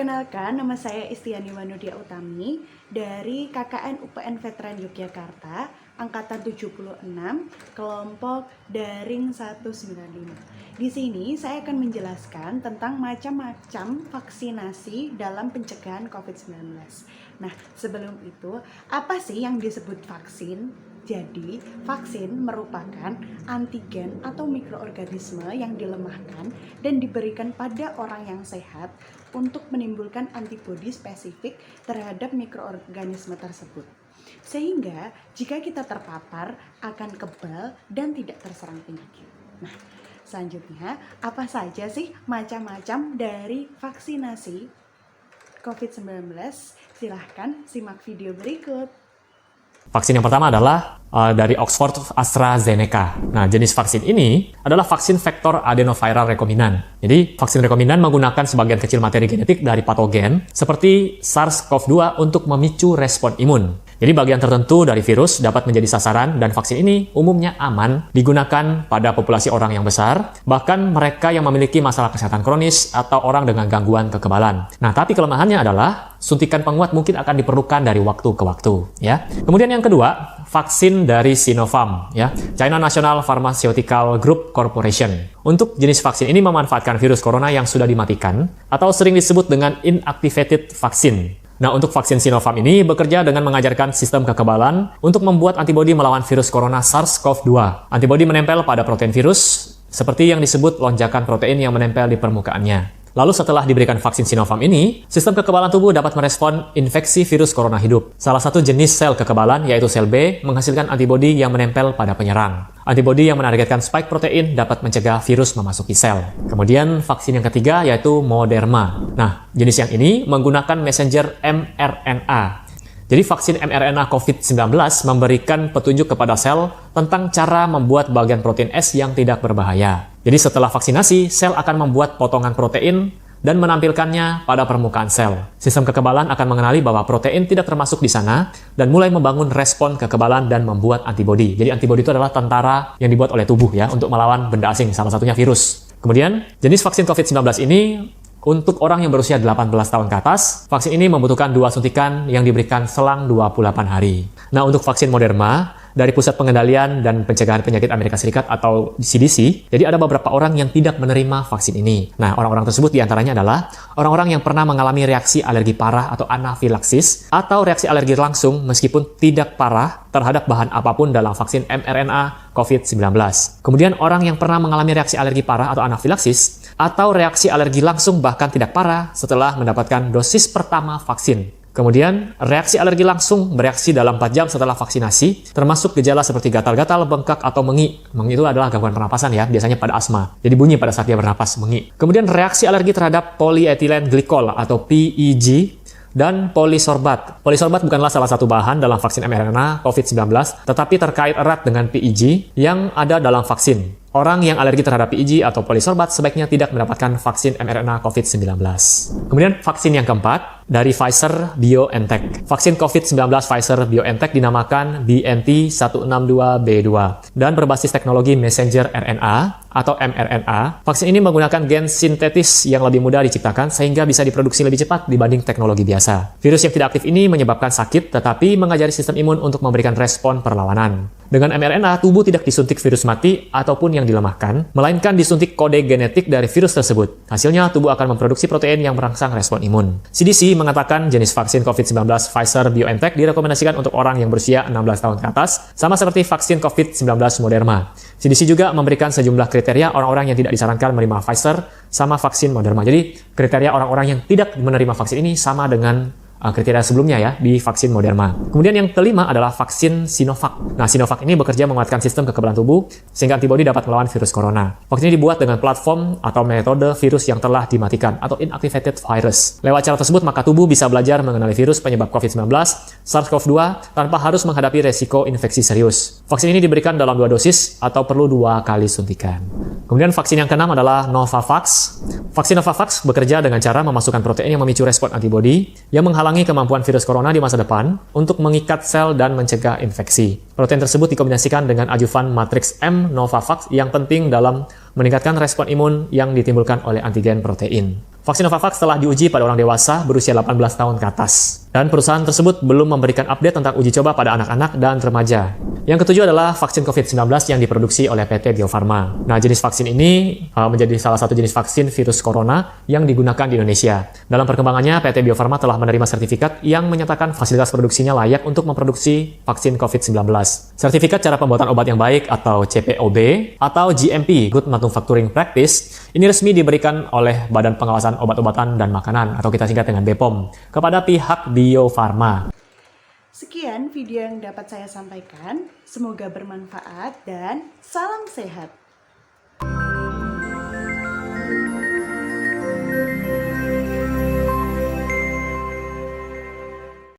Perkenalkan, nama saya Istiani Wanudia Utami dari KKN UPN Veteran Yogyakarta, Angkatan 76, kelompok Daring 195. Di sini saya akan menjelaskan tentang macam-macam vaksinasi dalam pencegahan COVID-19. Nah, sebelum itu, apa sih yang disebut vaksin? Jadi, vaksin merupakan antigen atau mikroorganisme yang dilemahkan dan diberikan pada orang yang sehat untuk menimbulkan antibodi spesifik terhadap mikroorganisme tersebut. Sehingga, jika kita terpapar, akan kebal dan tidak terserang penyakit. Nah, selanjutnya, apa saja sih macam-macam dari vaksinasi COVID-19? Silahkan simak video berikut. Vaksin yang pertama adalah dari Oxford AstraZeneca. Nah, jenis vaksin ini adalah vaksin vektor adenoviral rekombinant. Jadi, vaksin rekombinan menggunakan sebagian kecil materi genetik dari patogen seperti SARS-CoV-2 untuk memicu respon imun. Jadi, bagian tertentu dari virus dapat menjadi sasaran dan vaksin ini umumnya aman digunakan pada populasi orang yang besar, bahkan mereka yang memiliki masalah kesehatan kronis atau orang dengan gangguan kekebalan. Nah, tapi kelemahannya adalah suntikan penguat mungkin akan diperlukan dari waktu ke waktu, ya. Kemudian yang kedua, vaksin dari Sinopharm, ya, China National Pharmaceutical Group Corporation. Untuk jenis vaksin ini memanfaatkan virus corona yang sudah dimatikan atau sering disebut dengan inactivated vaccine. Nah, untuk vaksin Sinopharm ini bekerja dengan mengajarkan sistem kekebalan untuk membuat antibodi melawan virus corona SARS-CoV-2. Antibodi menempel pada protein virus seperti yang disebut lonjakan protein yang menempel di permukaannya. Lalu setelah diberikan vaksin Sinopharm ini, sistem kekebalan tubuh dapat merespon infeksi virus corona hidup. Salah satu jenis sel kekebalan, yaitu sel B, menghasilkan antibodi yang menempel pada penyerang. Antibodi yang menargetkan spike protein dapat mencegah virus memasuki sel. Kemudian vaksin yang ketiga yaitu Moderna. Nah, jenis yang ini menggunakan messenger mRNA. Jadi vaksin mRNA COVID-19 memberikan petunjuk kepada sel tentang cara membuat bagian protein S yang tidak berbahaya. Jadi setelah vaksinasi, sel akan membuat potongan protein dan menampilkannya pada permukaan sel. Sistem kekebalan akan mengenali bahwa protein tidak termasuk di sana dan mulai membangun respon kekebalan dan membuat antibodi. Jadi antibodi itu adalah tentara yang dibuat oleh tubuh ya untuk melawan benda asing, salah satunya virus. Kemudian, jenis vaksin COVID-19 ini untuk orang yang berusia 18 tahun ke atas, vaksin ini membutuhkan 2 suntikan yang diberikan selang 28 hari. Nah, untuk vaksin Moderna, dari Pusat Pengendalian dan Pencegahan Penyakit Amerika Serikat atau CDC, jadi ada beberapa orang yang tidak menerima vaksin ini. Nah, orang-orang tersebut diantaranya adalah orang-orang yang pernah mengalami reaksi alergi parah atau anafilaksis, atau reaksi alergi langsung meskipun tidak parah terhadap bahan apapun dalam vaksin mRNA COVID-19. Kemudian orang yang pernah mengalami reaksi alergi parah atau anafilaksis, atau reaksi alergi langsung bahkan tidak parah setelah mendapatkan dosis pertama vaksin. Kemudian, reaksi alergi langsung bereaksi dalam 4 jam setelah vaksinasi, termasuk gejala seperti gatal-gatal, bengkak, atau mengi. Mengi itu adalah gangguan pernapasan ya, biasanya pada asma. Jadi bunyi pada saat dia bernapas, mengi. Kemudian reaksi alergi terhadap polyethylene glycol atau PEG, dan polisorbat. Polisorbat bukanlah salah satu bahan dalam vaksin mRNA COVID-19, tetapi terkait erat dengan PEG yang ada dalam vaksin. Orang yang alergi terhadap PEG atau polisorbat sebaiknya tidak mendapatkan vaksin mRNA COVID-19. Kemudian vaksin yang keempat dari Pfizer-BioNTech. Vaksin COVID-19 Pfizer-BioNTech dinamakan BNT162b2 dan berbasis teknologi messenger RNA atau mRNA. Vaksin ini menggunakan gen sintetis yang lebih mudah diciptakan sehingga bisa diproduksi lebih cepat dibanding teknologi biasa. Virus yang tidak aktif ini menyebabkan sakit tetapi mengajari sistem imun untuk memberikan respon perlawanan. Dengan mRNA, tubuh tidak disuntik virus mati ataupun yang dilemahkan, melainkan disuntik kode genetik dari virus tersebut. Hasilnya, tubuh akan memproduksi protein yang merangsang respon imun. CDC mengatakan jenis vaksin COVID-19 Pfizer-BioNTech direkomendasikan untuk orang yang berusia 16 tahun ke atas, sama seperti vaksin COVID-19 Moderna. CDC juga memberikan sejumlah kriteria orang-orang yang tidak disarankan menerima Pfizer sama vaksin Moderna. Jadi, kriteria orang-orang yang tidak menerima vaksin ini sama dengan kriteria sebelumnya ya di vaksin Moderna. Kemudian yang kelima adalah vaksin Sinovac. Nah, Sinovac ini bekerja menguatkan sistem kekebalan tubuh sehingga antibodi dapat melawan virus corona. Vaksin ini dibuat dengan platform atau metode virus yang telah dimatikan atau inactivated virus. Lewat cara tersebut, maka tubuh bisa belajar mengenali virus penyebab COVID-19, SARS-CoV-2 tanpa harus menghadapi resiko infeksi serius. Vaksin ini diberikan dalam 2 dosis atau perlu 2 kali suntikan. Kemudian vaksin yang keenam adalah Novavax. Vaksin Novavax bekerja dengan cara memasukkan protein yang memicu respon antibodi yang menghalangi kemampuan virus corona di masa depan untuk mengikat sel dan mencegah infeksi. Protein tersebut dikombinasikan dengan ajuvan matriks M Novavax yang penting dalam meningkatkan respon imun yang ditimbulkan oleh antigen protein. Vaksin Novavax telah diuji pada orang dewasa berusia 18 tahun ke atas. Dan perusahaan tersebut belum memberikan update tentang uji coba pada anak-anak dan remaja. Yang ketujuh adalah vaksin COVID-19 yang diproduksi oleh PT Bio Farma. Nah, jenis vaksin ini menjadi salah satu jenis vaksin virus corona yang digunakan di Indonesia. Dalam perkembangannya, PT Bio Farma telah menerima sertifikat yang menyatakan fasilitas produksinya layak untuk memproduksi vaksin COVID-19. Sertifikat cara pembuatan obat yang baik atau CPOB atau GMP, Good Manufacturing Practice, ini resmi diberikan oleh Badan Pengawasan Obat-obatan dan Makanan atau kita singkat dengan BPOM kepada pihak Bio Farma. Sekian video yang dapat saya sampaikan. Semoga bermanfaat dan salam sehat.